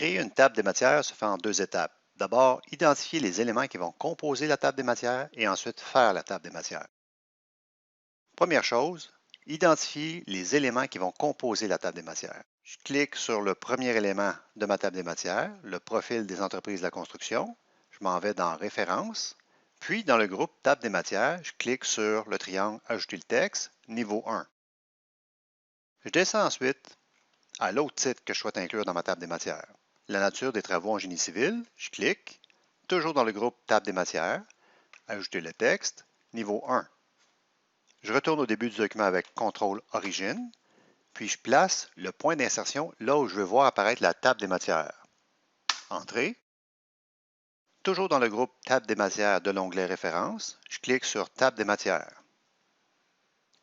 Créer une table des matières se fait en deux étapes. D'abord, identifier les éléments qui vont composer la table des matières et ensuite faire la table des matières. Première chose, identifier les éléments qui vont composer la table des matières. Je clique sur le premier élément de ma table des matières, le profil des entreprises de la construction. Je m'en vais dans Références. Puis, dans le groupe Table des matières, je clique sur le triangle Ajouter le texte, niveau 1. Je descends ensuite à l'autre titre que je souhaite inclure dans ma table des matières. La nature des travaux en génie civil, je clique, toujours dans le groupe Table des matières, Ajouter le texte, niveau 1. Je retourne au début du document avec CTRL Origine, puis je place le point d'insertion là où je veux voir apparaître la table des matières. Entrée. Toujours dans le groupe Table des matières de l'onglet Références, je clique sur Table des matières.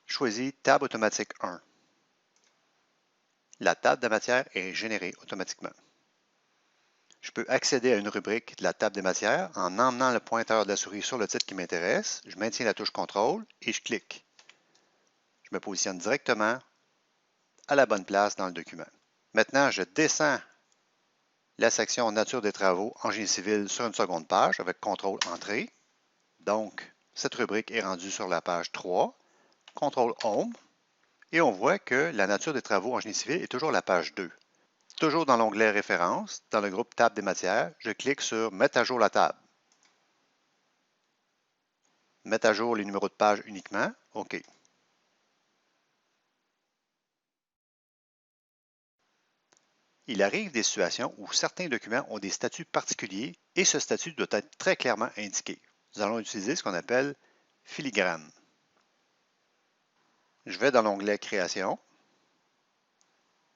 Je choisis Table automatique 1. La table de matière est générée automatiquement. Je peux accéder à une rubrique de la table des matières en emmenant le pointeur de la souris sur le titre qui m'intéresse. Je maintiens la touche CTRL et je clique. Je me positionne directement à la bonne place dans le document. Maintenant, je descends la section Nature des travaux en génie civil sur une seconde page avec CTRL Entrée. Donc, cette rubrique est rendue sur la page 3. CTRL Home. Et on voit que la nature des travaux en génie civil est toujours la page 2. Toujours dans l'onglet Références, dans le groupe Table des matières, je clique sur Mettre à jour la table. Mettre à jour les numéros de page uniquement. OK. Il arrive des situations où certains documents ont des statuts particuliers et ce statut doit être très clairement indiqué. Nous allons utiliser ce qu'on appelle filigrane. Je vais dans l'onglet Création.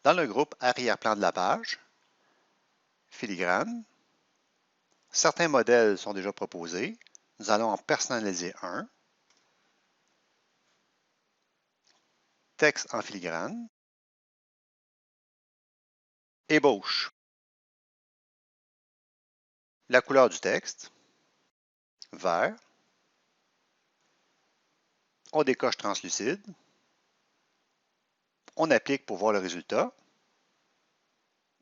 Dans le groupe Arrière-plan de la page, Filigrane. Certains modèles sont déjà proposés. Nous allons en personnaliser un. Texte en filigrane. Ébauche. La couleur du texte. Vert. On décoche translucide. On applique pour voir le résultat.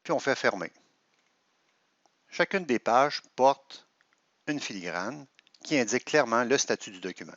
Puis on fait fermer. Chacune des pages porte une filigrane qui indique clairement le statut du document.